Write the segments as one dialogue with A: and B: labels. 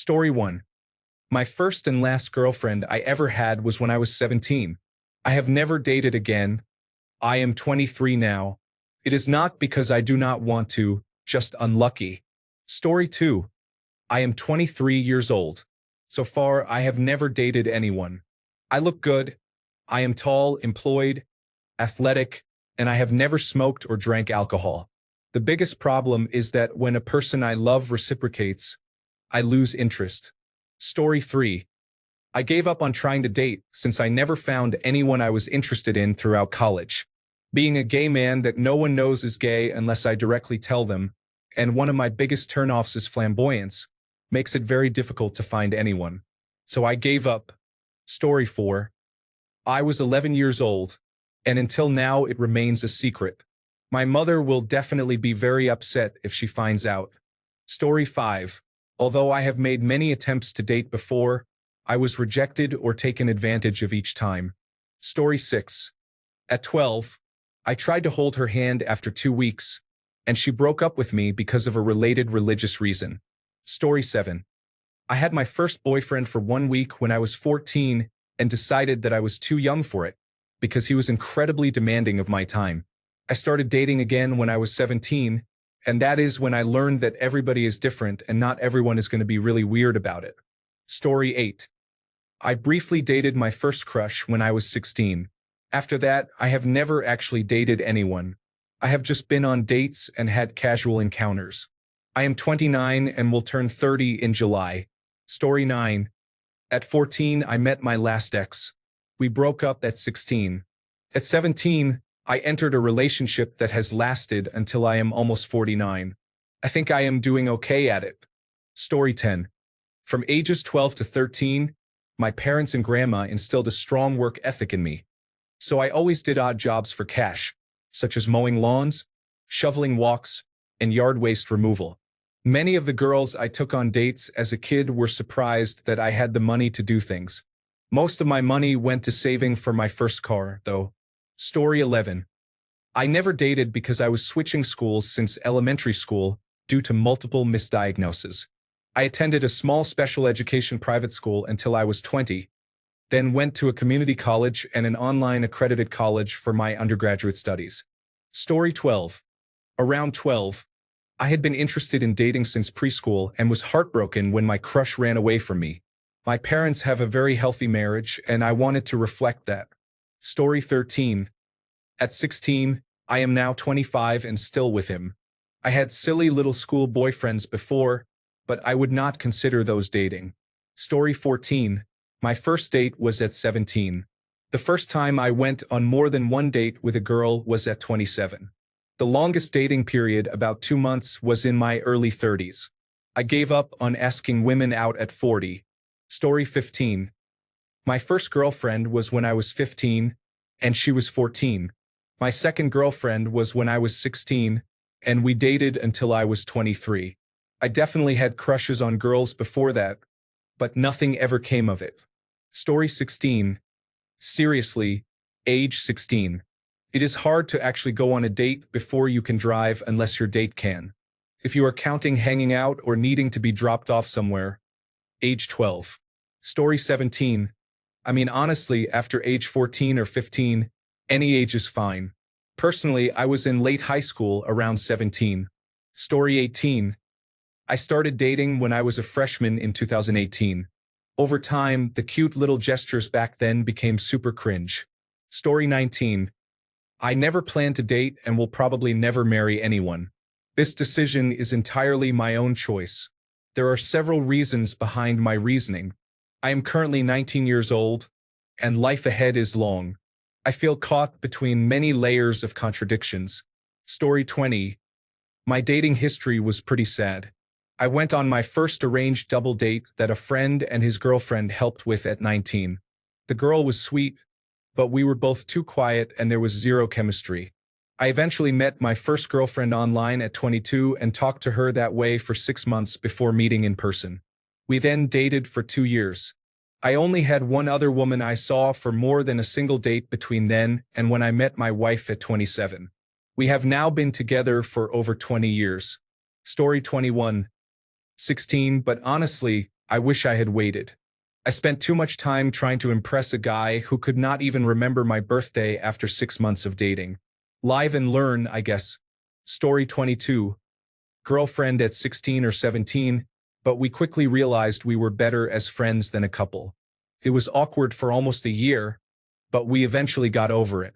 A: Story 1. My first and last girlfriend I ever had was when I was 17. I have never dated again. I am 23 now. It is not because I do not want to, just unlucky. Story 2. I am 23 years old. So far, I have never dated anyone. I look good. I am tall, employed, athletic, and I have never smoked or drank alcohol. The biggest problem is that when a person I love reciprocates, I lose interest. Story 3. I gave up on trying to date since I never found anyone I was interested in throughout college. Being a gay man that no one knows is gay unless I directly tell them, and one of my biggest turnoffs is flamboyance, makes it very difficult to find anyone. So I gave up. Story 4. I was 11 years old, and until now it remains a secret. My mother will definitely be very upset if she finds out. Story 5. Although I have made many attempts to date before, I was rejected or taken advantage of each time. Story 6. At 12, I tried to hold her hand after 2 weeks, and she broke up with me because of a related religious reason. Story 7. I had my first boyfriend for 1 week when I was 14 and decided that I was too young for it, because he was incredibly demanding of my time. I started dating again when I was 17, and that is when I learned that everybody is different and not everyone is going to be really weird about it. Story 8. I briefly dated my first crush when I was 16. After that, I have never actually dated anyone. I have just been on dates and had casual encounters. I am 29 and will turn 30 in July. Story 9. At 14, I met my last ex. We broke up at 16. At 17, I entered a relationship that has lasted until I am almost 49. I think I am doing okay at it. Story 10. From ages 12 to 13, my parents and grandma instilled a strong work ethic in me. So I always did odd jobs for cash, such as mowing lawns, shoveling walks, and yard waste removal. Many of the girls I took on dates as a kid were surprised that I had the money to do things. Most of my money went to saving for my first car, though. Story 11. I never dated because I was switching schools since elementary school due to multiple misdiagnoses. I attended a small special education private school until I was 20, then went to a community college and an online accredited college for my undergraduate studies. Story 12. Around 12, I had been interested in dating since preschool and was heartbroken when my crush ran away from me. My parents have a very healthy marriage, and I wanted to reflect that. Story 13. At 16, I am now 25 and still with him. I had silly little school boyfriends before, but I would not consider those dating. Story 14. My first date was at 17. The first time I went on more than one date with a girl was at 27. The longest dating period, about 2 months, was in my early 30s. I gave up on asking women out at 40. Story 15. My first girlfriend was when I was 15, and she was 14. My second girlfriend was when I was 16, and we dated until I was 23. I definitely had crushes on girls before that, but nothing ever came of it. Story 16. Seriously, age 16. It is hard to actually go on a date before you can drive unless your date can. If you are counting hanging out or needing to be dropped off somewhere, age 12. Story 17. I mean, honestly, after age 14 or 15, any age is fine. Personally, I was in late high school around 17. Story 18. I started dating when I was a freshman in 2018. Over time, the cute little gestures back then became super cringe. Story 19. I never planned to date and will probably never marry anyone. This decision is entirely my own choice. There are several reasons behind my reasoning. I am currently 19 years old, and life ahead is long. I feel caught between many layers of contradictions. Story 20. My dating history was pretty sad. I went on my first arranged double date that a friend and his girlfriend helped with at 19. The girl was sweet, but we were both too quiet and there was zero chemistry. I eventually met my first girlfriend online at 22 and talked to her that way for 6 months before meeting in person. We then dated for 2 years. I only had one other woman I saw for more than a single date between then and when I met my wife at 27. We have now been together for over 20 years. Story 21. 16, but honestly, I wish I had waited. I spent too much time trying to impress a guy who could not even remember my birthday after 6 months of dating. Live and learn, I guess. Story 22. Girlfriend at 16 or 17, but we quickly realized we were better as friends than a couple. It was awkward for almost a year, but we eventually got over it.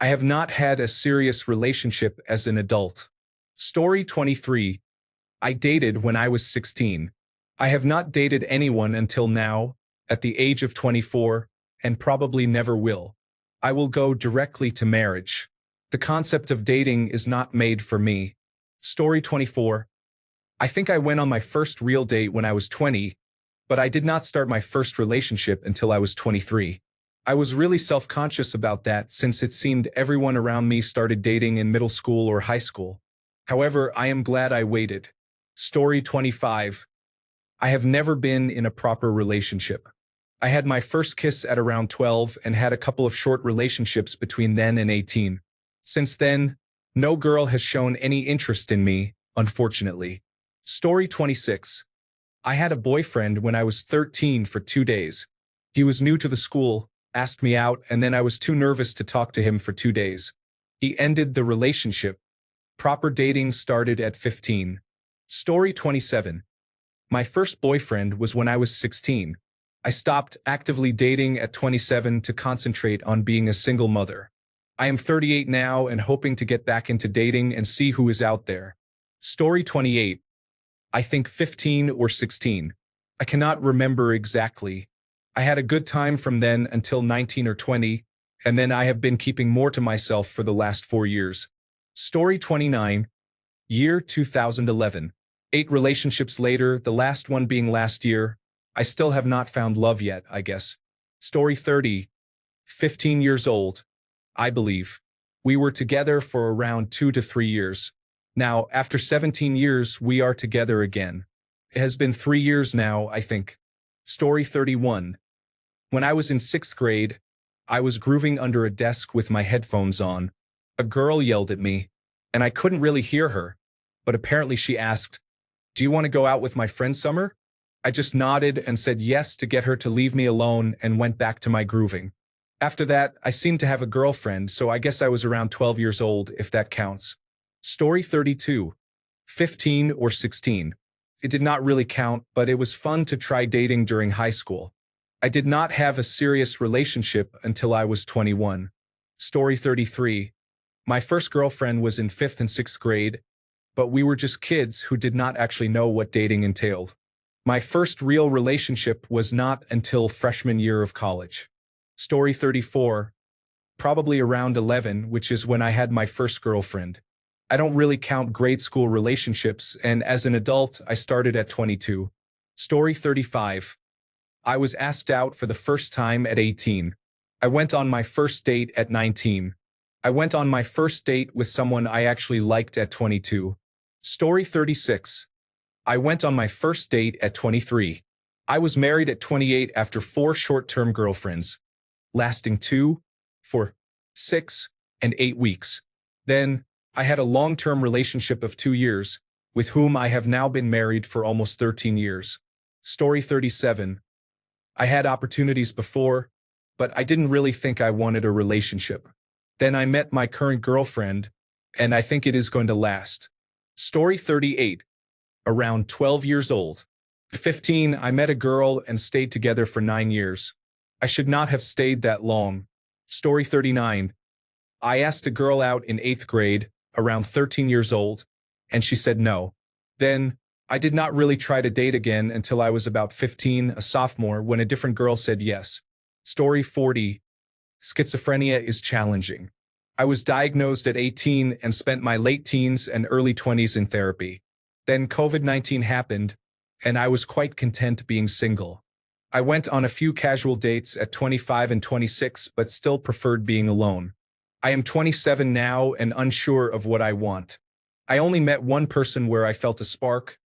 A: I have not had a serious relationship as an adult. Story 23. I dated when I was 16. I have not dated anyone until now, at the age of 24, and probably never will. I will go directly to marriage. The concept of dating is not made for me. Story 24. I think I went on my first real date when I was 20, but I did not start my first relationship until I was 23. I was really self-conscious about that since it seemed everyone around me started dating in middle school or high school. However, I am glad I waited. Story 25. I have never been in a proper relationship. I had my first kiss at around 12 and had a couple of short relationships between then and 18. Since then, no girl has shown any interest in me, unfortunately. Story 26. I had a boyfriend when I was 13 for 2 days. He was new to the school, asked me out, and then I was too nervous to talk to him for 2 days. He ended the relationship. Proper dating started at 15. Story 27. My first boyfriend was when I was 16. I stopped actively dating at 27 to concentrate on being a single mother. I am 38 now and hoping to get back into dating and see who is out there. Story 28. I think 15 or 16. I cannot remember exactly. I had a good time from then until 19 or 20, and then I have been keeping more to myself for the last 4 years. Story 29. Year 2011. 8 relationships later, the last one being last year. I still have not found love yet, I guess. Story 30. 15 years old. I believe. We were together for around 2 to 3 years. Now, after 17 years, we are together again. It has been 3 years now, I think. Story 31. When I was in 6th grade, I was grooving under a desk with my headphones on. A girl yelled at me, and I couldn't really hear her, but apparently she asked, "Do you want to go out with my friend Summer?" I just nodded and said yes to get her to leave me alone and went back to my grooving. After that, I seemed to have a girlfriend, so I guess I was around 12 years old, if that counts. Story 32. 15 or 16. It did not really count, but it was fun to try dating during high school. I did not have a serious relationship until I was 21. Story 33. My first girlfriend was in 5th and 6th grade, but we were just kids who did not actually know what dating entailed. My first real relationship was not until freshman year of college. Story 34. Probably around 11, which is when I had my first girlfriend. I don't really count grade school relationships, and as an adult, I started at 22. Story 35. I was asked out for the first time at 18. I went on my first date at 19. I went on my first date with someone I actually liked at 22. Story 36. I went on my first date at 23. I was married at 28 after 4 short-term girlfriends, lasting 2, 4, 6, and 8 weeks. Then, I had a long-term relationship of 2 years, with whom I have now been married for almost 13 years. Story 37. I had opportunities before, but I didn't really think I wanted a relationship. Then I met my current girlfriend, and I think it is going to last. Story 38. Around 12 years old. 15, I met a girl and stayed together for 9 years. I should not have stayed that long. Story 39. I asked a girl out in 8th grade, around 13 years old, and she said no. Then, I did not really try to date again until I was about 15, a sophomore, when a different girl said yes. Story 40. Schizophrenia is challenging. I was diagnosed at 18 and spent my late teens and early 20s in therapy. Then COVID-19 happened, and I was quite content being single. I went on a few casual dates at 25 and 26, but still preferred being alone. I am 27 now and unsure of what I want. I only met one person where I felt a spark,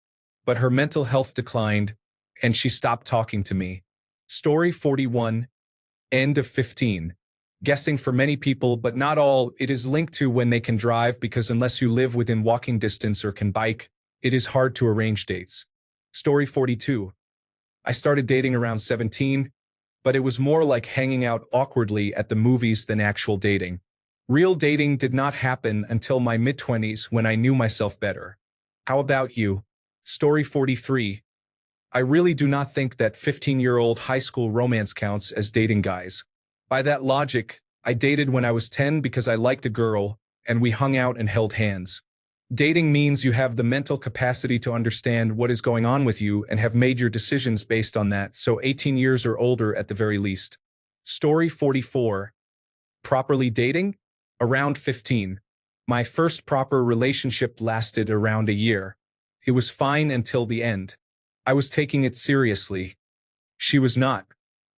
A: but her mental health declined, and she stopped talking to me. Story 41. End of 15. Guessing for many people, but not all, it is linked to when they can drive, because unless you live within walking distance or can bike, it is hard to arrange dates. Story 42. I started dating around 17, but it was more like hanging out awkwardly at the movies than actual dating. Real dating did not happen until my mid-20s when I knew myself better. How about you? Story 43. I really do not think that 15-year-old high school romance counts as dating, guys. By that logic, I dated when I was 10 because I liked a girl, and we hung out and held hands. Dating means you have the mental capacity to understand what is going on with you and have made your decisions based on that, so 18 years or older at the very least. Story 44. Properly dating? Around 15. My first proper relationship lasted around a year. It was fine until the end. I was taking it seriously. She was not.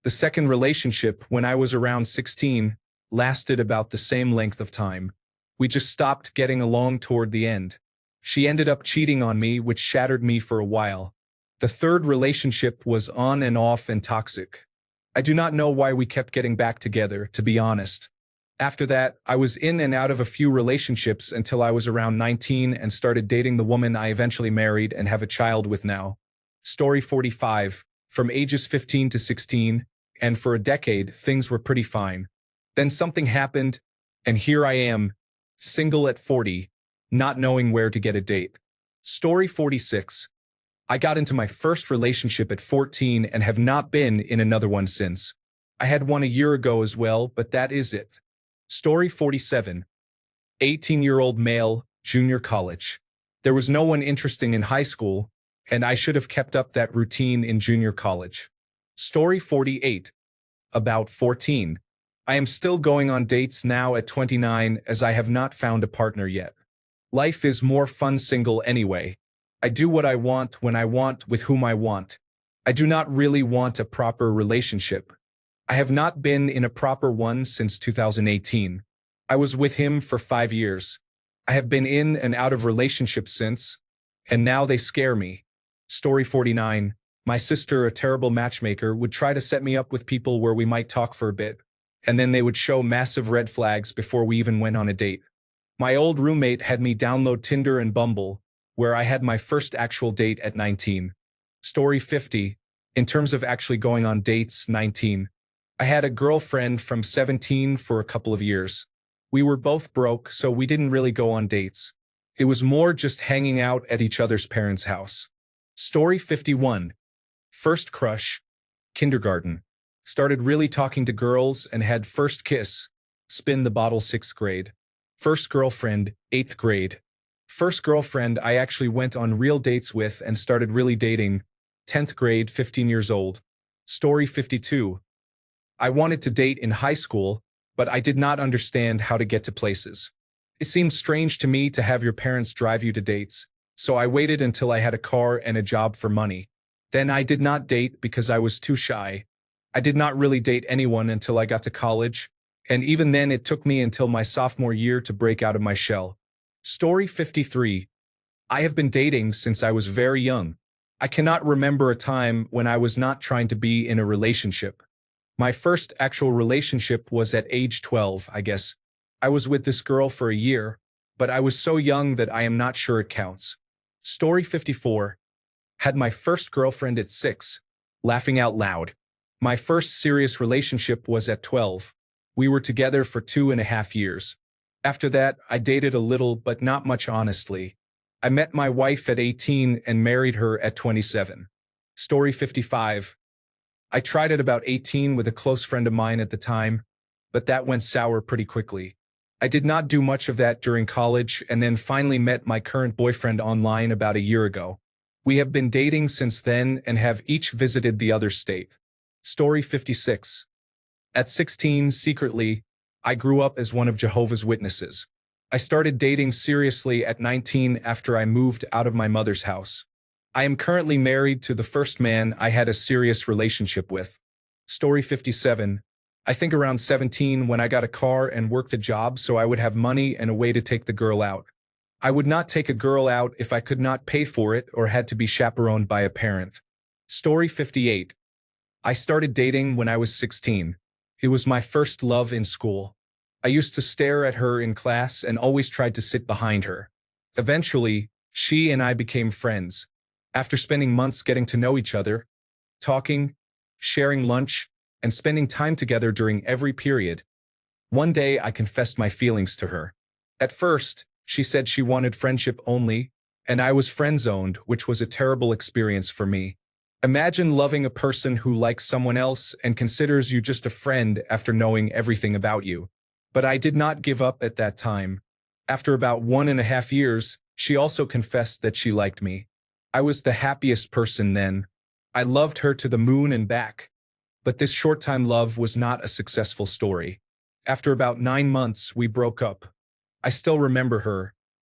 A: The second relationship, when I was around 16, lasted about the same length of time. We just stopped getting along toward the end. She ended up cheating on me, which shattered me for a while. The third relationship was on and off and toxic. I do not know why we kept getting back together, to be honest. After that, I was in and out of a few relationships until I was around 19 and started dating the woman I eventually married and have a child with now. Story 45. From ages 15 to 16, and for a decade, things were pretty fine. Then something happened, and here I am, single at 40, not knowing where to get a date. Story 46. I got into my first relationship at 14 and have not been in another one since. I had one a year ago as well, but that is it. Story 47. 18-year-old male, junior college. There was no one interesting in high school, and I should have kept up that routine in junior college. Story 48. About 14. I am still going on dates now at 29 as I have not found a partner yet. Life is more fun single anyway. I do what I want when I want with whom I want. I do not really want a proper relationship. I have not been in a proper one since 2018. I was with him for 5 years. I have been in and out of relationships since, and now they scare me. Story 49. My sister, a terrible matchmaker, would try to set me up with people where we might talk for a bit, and then they would show massive red flags before we even went on a date. My old roommate had me download Tinder and Bumble, where I had my first actual date at 19. Story 50. In terms of actually going on dates, 19. I had a girlfriend from 17 for a couple of years. We were both broke, so we didn't really go on dates. It was more just hanging out at each other's parents' house. Story 51. First crush, kindergarten. Started really talking to girls and had first kiss, spin the bottle 6th grade. First girlfriend, 8th grade. First girlfriend I actually went on real dates with and started really dating, 10th grade, 15 years old. Story 52. I wanted to date in high school, but I did not understand how to get to places. It seemed strange to me to have your parents drive you to dates, so I waited until I had a car and a job for money. Then I did not date because I was too shy. I did not really date anyone until I got to college, and even then it took me until my sophomore year to break out of my shell. Story 53. I have been dating since I was very young. I cannot remember a time when I was not trying to be in a relationship. My first actual relationship was at age 12, I guess. I was with this girl for a year, but I was so young that I am not sure it counts. Story 54. Had my first girlfriend at 6. Laughing out loud. My first serious relationship was at 12. We were together for 2.5 years. After that, I dated a little but not much honestly. I met my wife at 18 and married her at 27. Story 55. I tried at about 18 with a close friend of mine at the time, but that went sour pretty quickly. I did not do much of that during college and then finally met my current boyfriend online about a year ago. We have been dating since then and have each visited the other state. Story 56. At 16, secretly, I grew up as one of Jehovah's Witnesses. I started dating seriously at 19 after I moved out of my mother's house. I am currently married to the first man I had a serious relationship with. Story 57. I think around 17 when I got a car and worked a job so I would have money and a way to take the girl out. I would not take a girl out if I could not pay for it or had to be chaperoned by a parent. Story 58. I started dating when I was 16. It was my first love in school. I used to stare at her in class and always tried to sit behind her. Eventually, she and I became friends. After spending months getting to know each other, talking, sharing lunch, and spending time together during every period. One day I confessed my feelings to her. At first, she said she wanted friendship only, and I was friend-zoned, which was a terrible experience for me. Imagine loving a person who likes someone else and considers you just a friend after knowing everything about you. But I did not give up at that time. After about 1.5 years, she also confessed that she liked me. I was the happiest person then. I loved her to the moon and back. But this short-time love was not a successful story. After about 9 months, we broke up. I still remember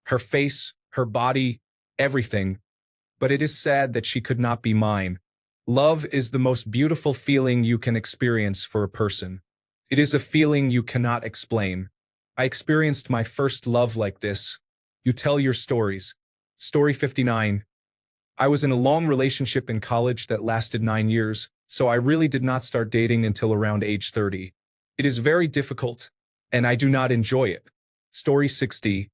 A: her face, her body, everything. But it is sad that she could not be mine. Love is the most beautiful feeling you can experience for a person. It is a feeling you cannot explain. I experienced my first love like this. You tell your stories. Story 59. I was in a long relationship in college that lasted 9 years, so I really did not start dating until around age 30. It is very difficult, and I do not enjoy it. Story 60.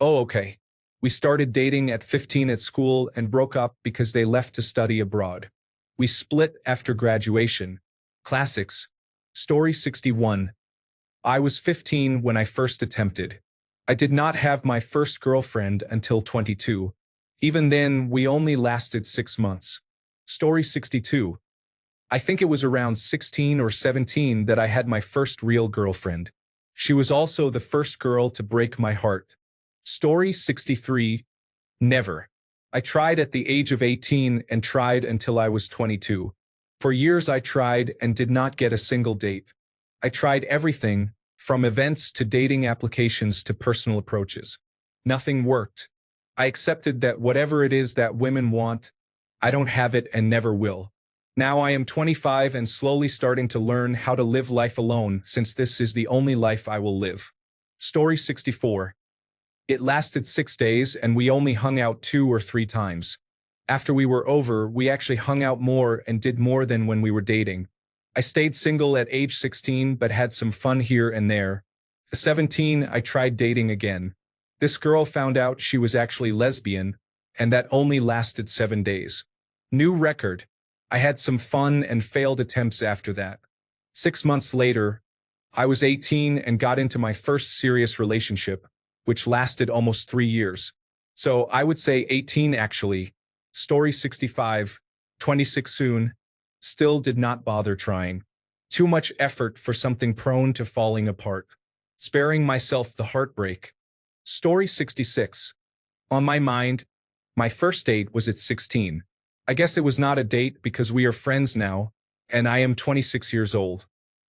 A: Oh, okay. We started dating at 15 at school and broke up because they left to study abroad. We split after graduation. Classics. Story 61. I was 15 when I first attempted. I did not have my first girlfriend until 22. Even then, we only lasted 6 months. Story 62. I think it was around 16 or 17 that I had my first real girlfriend. She was also the first girl to break my heart. Story 63. Never. I tried at the age of 18 and tried until I was 22. For years I tried and did not get a single date. I tried everything, from events to dating applications to personal approaches. Nothing worked. I accepted that whatever it is that women want, I don't have it and never will. Now I am 25 and slowly starting to learn how to live life alone, since this is the only life I will live. Story 64. It lasted 6 days and we only hung out 2 or 3 times. After we were over, we actually hung out more and did more than when we were dating. I stayed single at age 16 but had some fun here and there. At 17, I tried dating again. This girl found out she was actually lesbian, and that only lasted 7 days. New record. I had some fun and failed attempts after that. 6 months later, I was 18 and got into my first serious relationship, which lasted almost 3 years. So I would say 18 actually. Story 65. 26 soon. Still did not bother trying. Too much effort for something prone to falling apart. Sparing myself the heartbreak. Story 66. On my mind, my first date was at 16. I guess it was not a date because we are friends now, and I am 26 years old.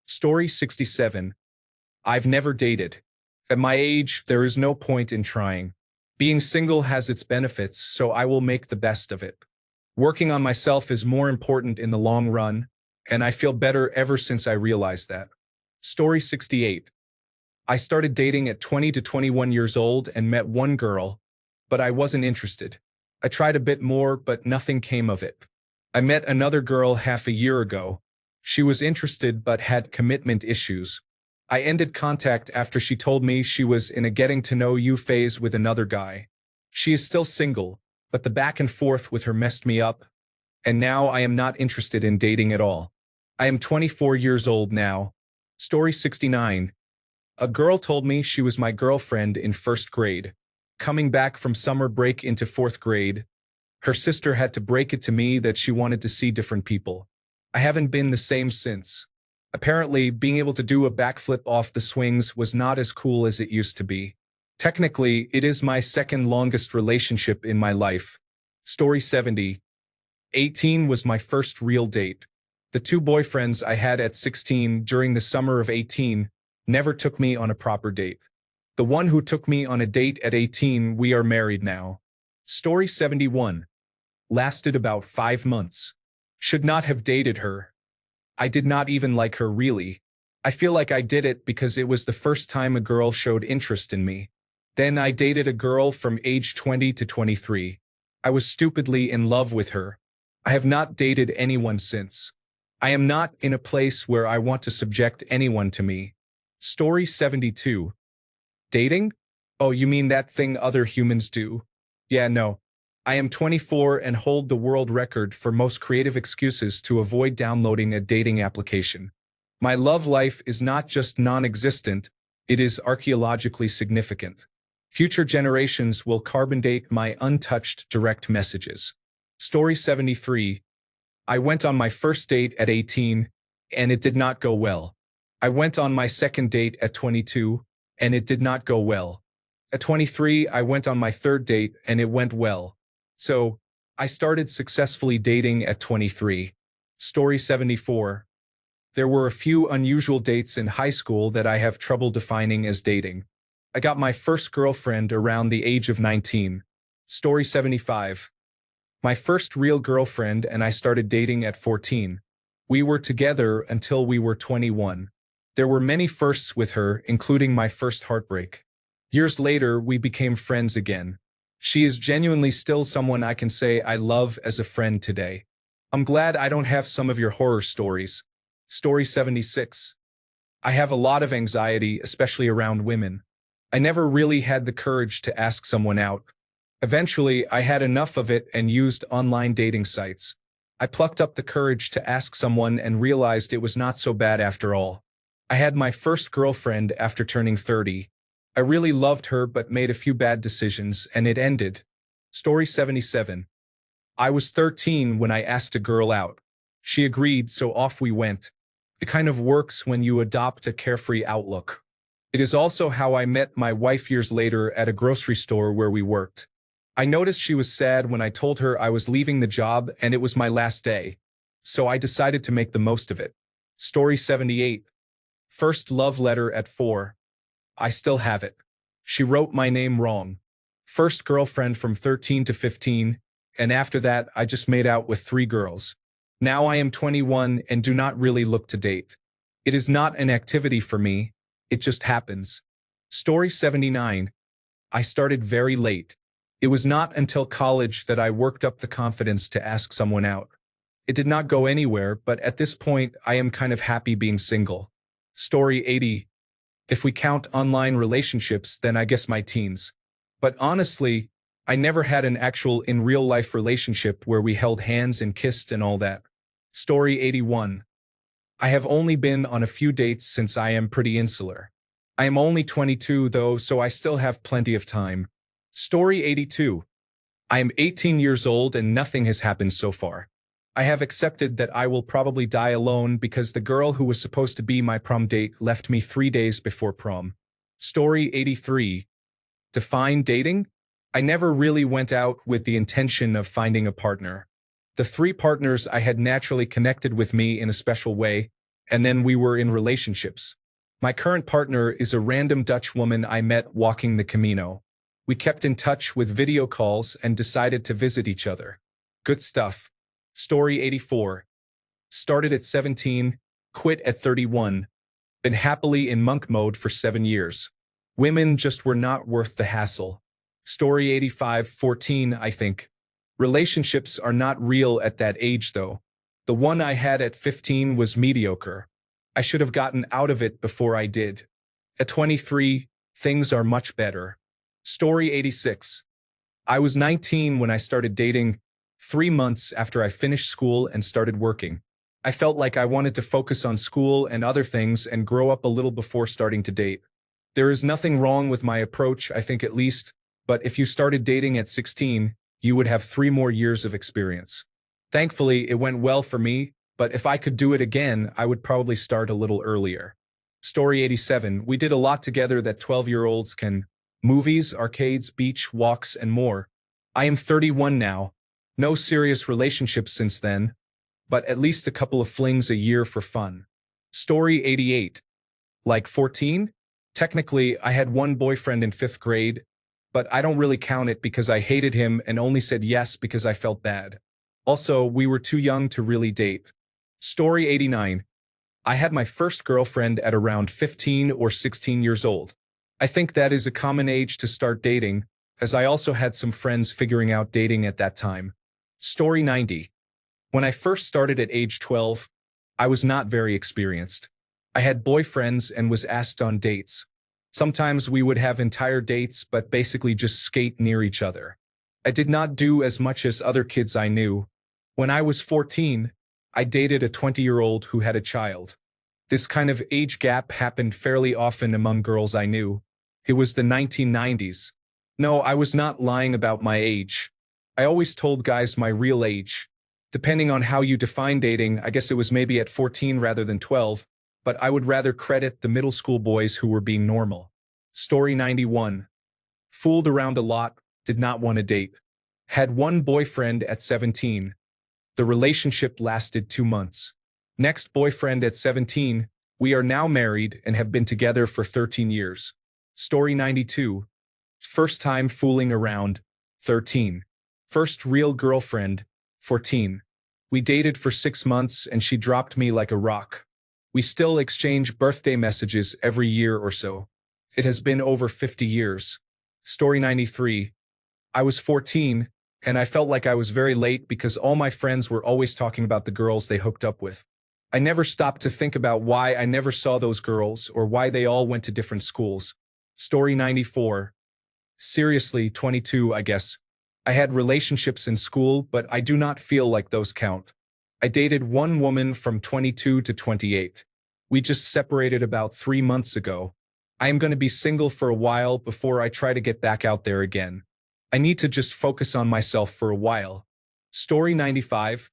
A: Story 67. I've never dated. At my age, there is no point in trying. Being single has its benefits, so I will make the best of it. Working on myself is more important in the long run, and I feel better ever since I realized that. Story 68. I started dating at 20 to 21 years old and met one girl, but I wasn't interested. I tried a bit more, but nothing came of it. I met another girl half a year ago. She was interested but had commitment issues. I ended contact after she told me she was in a getting-to-know-you phase with another guy. She is still single, but the back and forth with her messed me up, and now I am not interested in dating at all. I am 24 years old now. Story 69. A girl told me she was my girlfriend in first grade. Coming back from summer break into fourth grade, her sister had to break it to me that she wanted to see different people. I haven't been the same since. Apparently, being able to do a backflip off the swings was not as cool as it used to be. Technically, it is my second longest relationship in my life. Story 70. 18 was my first real date. The 2 boyfriends I had at 16 during the summer of 18 never took me on a proper date. The one who took me on a date at 18, we are married now. Story 71. Lasted about 5 months. Should not have dated her. I did not even like her really. I feel like I did it because it was the first time a girl showed interest in me. Then I dated a girl from age 20 to 23. I was stupidly in love with her. I have not dated anyone since. I am not in a place where I want to subject anyone to me. Story 72. Dating? Oh, you mean that thing other humans do? Yeah, no. I am 24 and hold the world record for most creative excuses to avoid downloading a dating application. My love life is not just non-existent, it is archaeologically significant. Future generations will carbon date my untouched direct messages. Story 73. I went on my first date at 18, and it did not go well. I went on my second date at 22, and it did not go well. At 23, I went on my third date, and it went well. So, I started successfully dating at 23. Story 74. There were a few unusual dates in high school that I have trouble defining as dating. I got my first girlfriend around the age of 19. Story 75. My first real girlfriend and I started dating at 14. We were together until we were 21. There were many firsts with her, including my first heartbreak. Years later, we became friends again. She is genuinely still someone I can say I love as a friend today. I'm glad I don't have some of your horror stories. Story 76. I have a lot of anxiety, especially around women. I never really had the courage to ask someone out. Eventually, I had enough of it and used online dating sites. I plucked up the courage to ask someone and realized it was not so bad after all. I had my first girlfriend after turning 30. I really loved her but made a few bad decisions and it ended. Story 77. I was 13 when I asked a girl out. She agreed, so off we went. It kind of works when you adopt a carefree outlook. It is also how I met my wife years later at a grocery store where we worked. I noticed she was sad when I told her I was leaving the job and it was my last day. So I decided to make the most of it. Story 78. First love letter at 4. I still have it. She wrote my name wrong. First girlfriend from 13 to 15, and after that I just made out with 3 girls. Now I am 21 and do not really look to date. It is not an activity for me, it just happens. Story 79. I started very late. It was not until college that I worked up the confidence to ask someone out. It did not go anywhere, but at this point I am kind of happy being single. Story 80. If we count online relationships, then I guess my teens. But honestly, I never had an actual in real life relationship where we held hands and kissed and all that. Story 81. I have only been on a few dates since I am pretty insular. I am only 22 though, so I still have plenty of time. Story 82. I am 18 years old and nothing has happened so far. I have accepted that I will probably die alone because the girl who was supposed to be my prom date left me 3 days before prom. Story 83. Define dating? I never really went out with the intention of finding a partner. The 3 partners I had naturally connected with me in a special way, and then we were in relationships. My current partner is a random Dutch woman I met walking the Camino. We kept in touch with video calls and decided to visit each other. Good stuff. Story 84. Started at 17, quit at 31. Been happily in monk mode for 7 years. Women just were not worth the hassle. Story 85, 14, I think. Relationships are not real at that age though. The one I had at 15 was mediocre. I should have gotten out of it before I did. At 23, things are much better. Story 86. I was 19 when I started dating, 3 months after I finished school and started working. I felt like I wanted to focus on school and other things and grow up a little before starting to date. There is nothing wrong with my approach, I think at least, but if you started dating at 16, you would have 3 more years of experience. Thankfully, it went well for me, but if I could do it again, I would probably start a little earlier. Story 87. We did a lot together that 12-year-olds can. Movies, arcades, beach, walks, and more. I am 31 now. No serious relationships since then, but at least a couple of flings a year for fun. Story 88. Like 14? Technically, I had one boyfriend in 5th grade, but I don't really count it because I hated him and only said yes because I felt bad. Also, we were too young to really date. Story 89. I had my first girlfriend at around 15 or 16 years old. I think that is a common age to start dating, as I also had some friends figuring out dating at that time. Story 90. When I first started at age 12, I was not very experienced. I had boyfriends and was asked on dates. Sometimes we would have entire dates but basically just skate near each other. I did not do as much as other kids I knew. When I was 14, I dated a 20-year-old who had a child. This kind of age gap happened fairly often among girls I knew. It was the 1990s. No, I was not lying about my age. I always told guys my real age. Depending on how you define dating, I guess it was maybe at 14 rather than 12, but I would rather credit the middle school boys who were being normal. Story 91. Fooled around a lot, did not want to date. Had one boyfriend at 17. The relationship lasted 2 months. Next boyfriend at 17, we are now married and have been together for 13 years. Story 92. First time fooling around, 13. First real girlfriend, 14. We dated for 6 months and she dropped me like a rock. We still exchange birthday messages every year or so. It has been over 50 years. Story 93. I was 14, and I felt like I was very late because all my friends were always talking about the girls they hooked up with. I never stopped to think about why I never saw those girls or why they all went to different schools. Story 94. Seriously, 22, I guess. I had relationships in school, but I do not feel like those count. I dated one woman from 22 to 28. We just separated about 3 months ago. I am going to be single for a while before I try to get back out there again. I need to just focus on myself for a while. Story 95.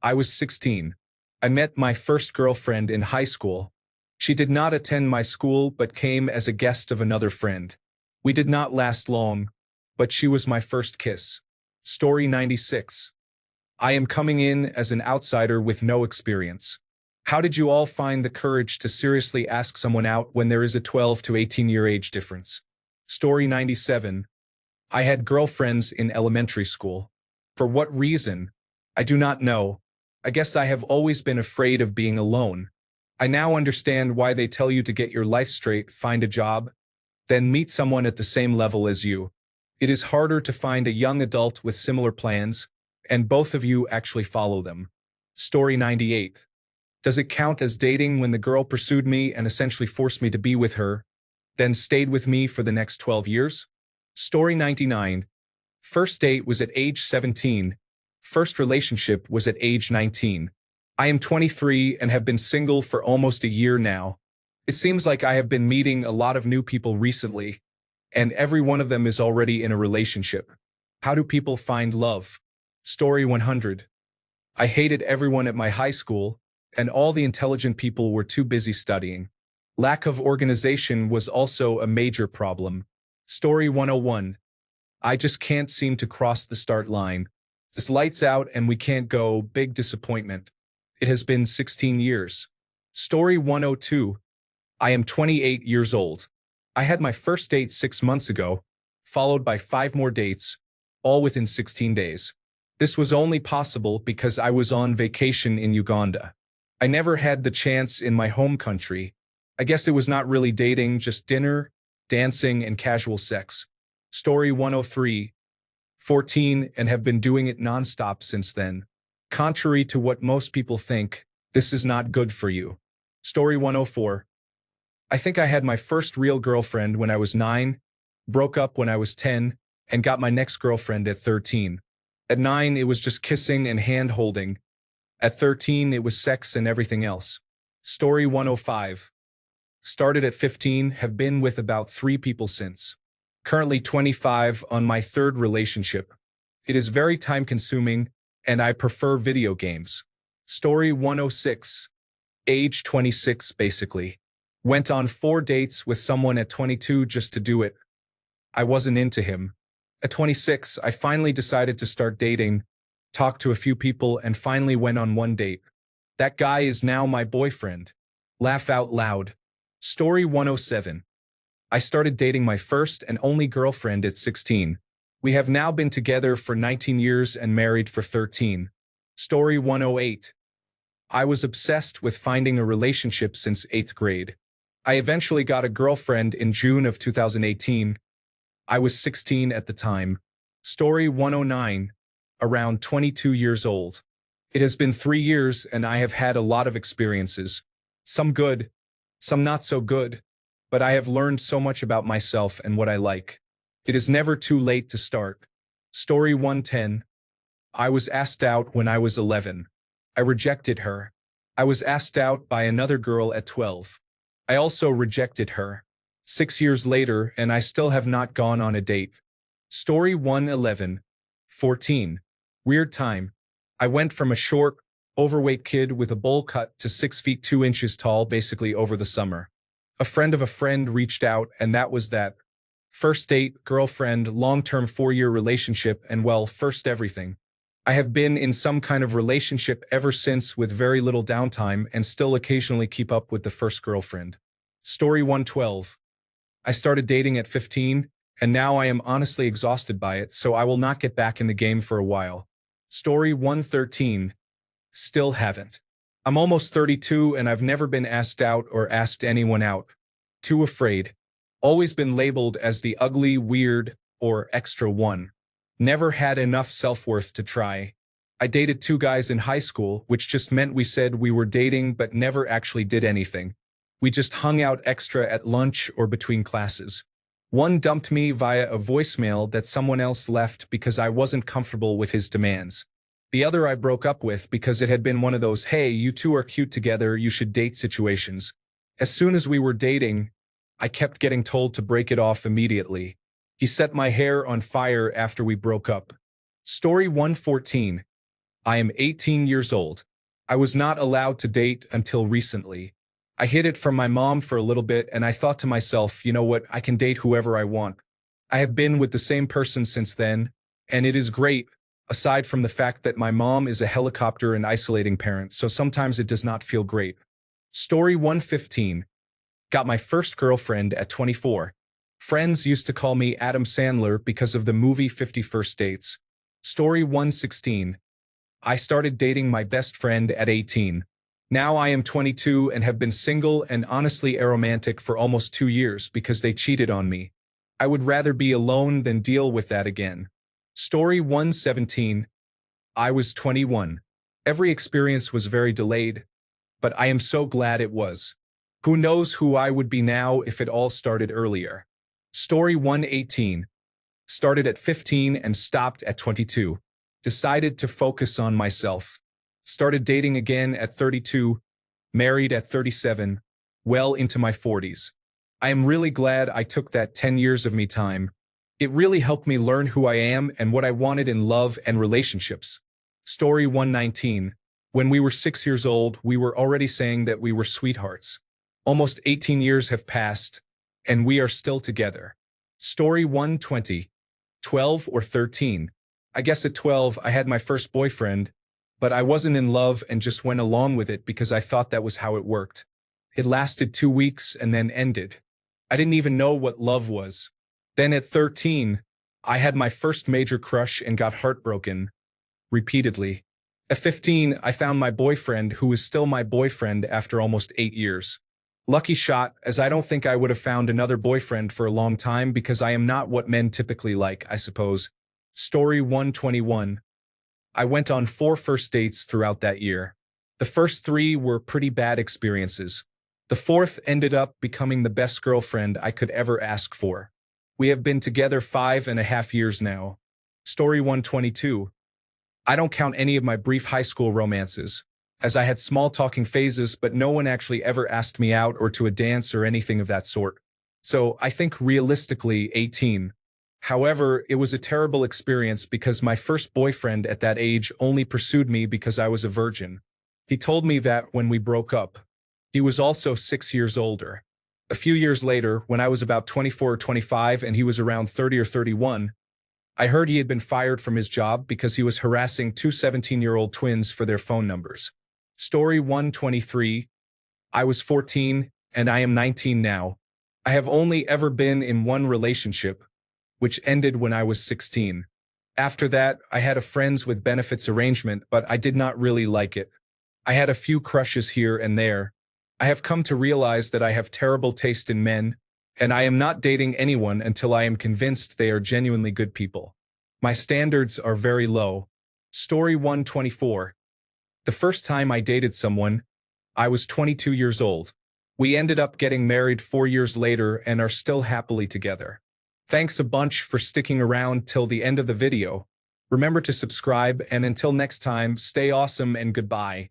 A: I was 16. I met my first girlfriend in high school. She did not attend my school but came as a guest of another friend. We did not last long, but she was my first kiss. Story 96. I am coming in as an outsider with no experience. How did you all find the courage to seriously ask someone out when there is a 12 to 18-year age difference? Story 97. I had girlfriends in elementary school. For what reason? I do not know. I guess I have always been afraid of being alone. I now understand why they tell you to get your life straight, find a job, then meet someone at the same level as you. It is harder to find a young adult with similar plans, and both of you actually follow them. Story 98. Does it count as dating when the girl pursued me and essentially forced me to be with her, then stayed with me for the next 12 years? Story 99. First date was at age 17. First relationship was at age 19. I am 23 and have been single for almost a year now. It seems like I have been meeting a lot of new people recently, and every one of them is already in a relationship. How do people find love? Story 100. I hated everyone at my high school, and all the intelligent people were too busy studying. Lack of organization was also a major problem. Story 101. I just can't seem to cross the start line. This lights out and we can't go, big disappointment. It has been 16 years. Story 102. I am 28 years old. I had my first date 6 months ago, followed by 5 more dates, all within 16 days. This was only possible because I was on vacation in Uganda. I never had the chance in my home country. I guess it was not really dating, just dinner, dancing, and casual sex. Story 103. 14 and have been doing it nonstop since then. Contrary to what most people think, this is not good for you. Story 104. I think I had my first real girlfriend when I was 9, broke up when I was 10, and got my next girlfriend at 13. At 9, it was just kissing and hand-holding. At 13, it was sex and everything else. Story 105. Started at 15, have been with about 3 people since. Currently 25 on my 3rd relationship. It is very time-consuming, and I prefer video games. Story 106. Age 26, basically. Went on 4 dates with someone at 22 just to do it. I wasn't into him. At 26, I finally decided to start dating, talked to a few people, and finally went on 1 date. That guy is now my boyfriend. Laugh out loud. Story 107. I started dating my first and only girlfriend at 16. We have now been together for 19 years and married for 13. Story 108. I was obsessed with finding a relationship since 8th grade. I eventually got a girlfriend in June of 2018. I was 16 at the time. Story 109. Around 22 years old. It has been 3 years and I have had a lot of experiences. Some good, some not so good. But I have learned so much about myself and what I like. It is never too late to start. Story 110. I was asked out when I was 11. I rejected her. I was asked out by another girl at 12. I also rejected her. 6 years later, and I still have not gone on a date. Story 111. 14. Weird time. I went from a short, overweight kid with a bowl cut to 6 feet 2 inches tall basically over the summer. A friend of a friend reached out, and that was that. First date, girlfriend, long-term 4-year relationship, and well, first everything. I have been in some kind of relationship ever since with very little downtime and still occasionally keep up with the first girlfriend. Story 112. I started dating at 15, and now I am honestly exhausted by it, so I will not get back in the game for a while. Story 113. Still haven't. I'm almost 32 and I've never been asked out or asked anyone out. Too afraid. Always been labeled as the ugly, weird, or extra one. Never had enough self-worth to try. I dated 2 guys in high school, which just meant we said we were dating but never actually did anything. We just hung out extra at lunch or between classes. One dumped me via a voicemail that someone else left because I wasn't comfortable with his demands. The other I broke up with because it had been one of those, hey, you two are cute together, you should date situations. As soon as we were dating, I kept getting told to break it off immediately. He set my hair on fire after we broke up. Story 114. I am 18 years old. I was not allowed to date until recently. I hid it from my mom for a little bit and I thought to myself, you know what, I can date whoever I want. I have been with the same person since then, and it is great, aside from the fact that my mom is a helicopter and isolating parent, so sometimes it does not feel great. Story 115. Got my first girlfriend at 24. Friends used to call me Adam Sandler because of the movie 50 First Dates. Story 116. I started dating my best friend at 18. Now I am 22 and have been single and honestly aromantic for almost 2 years because they cheated on me. I would rather be alone than deal with that again. Story 117. I was 21. Every experience was very delayed, but I am so glad it was. Who knows who I would be now if it all started earlier. Story 118. Started at 15 and stopped at 22. Decided to focus on myself. Started dating again at 32, married at 37, well into my 40s. I am really glad I took that 10 years of me time. It really helped me learn who I am and what I wanted in love and relationships. Story 119. When we were 6 years old, we were already saying that we were sweethearts. Almost 18 years have passed, and we are still together. Story 120. 12 or 13. I guess at 12 I had my first boyfriend, but I wasn't in love and just went along with it because I thought that was how it worked. It lasted 2 weeks and then ended. I didn't even know what love was. Then at 13, I had my first major crush and got heartbroken. Repeatedly. At 15, I found my boyfriend who is still my boyfriend after almost 8 years. Lucky shot, as I don't think I would have found another boyfriend for a long time because I am not what men typically like, I suppose. Story 121. I went on 4 first dates throughout that year. The first 3 were pretty bad experiences. The 4th ended up becoming the best girlfriend I could ever ask for. We have been together 5.5 years now. Story 122. I don't count any of my brief high school romances, as I had small talking phases, but no one actually ever asked me out or to a dance or anything of that sort. So I think realistically 18. However, it was a terrible experience because my first boyfriend at that age only pursued me because I was a virgin. He told me that when we broke up. He was also 6 years older. A few years later, when I was about 24 or 25 and he was around 30 or 31, I heard he had been fired from his job because he was harassing 2 17-year-old twins for their phone numbers. Story 123. I was 14 and I am 19 now. I have only ever been in one relationship, which ended when I was 16. After that, I had a friends with benefits arrangement, but I did not really like it. I had a few crushes here and there. I have come to realize that I have terrible taste in men, and I am not dating anyone until I am convinced they are genuinely good people. My standards are very low. Story 124. The first time I dated someone, I was 22 years old. We ended up getting married 4 years later and are still happily together. Thanks a bunch for sticking around till the end of the video. Remember to subscribe, and until next time, stay awesome and goodbye.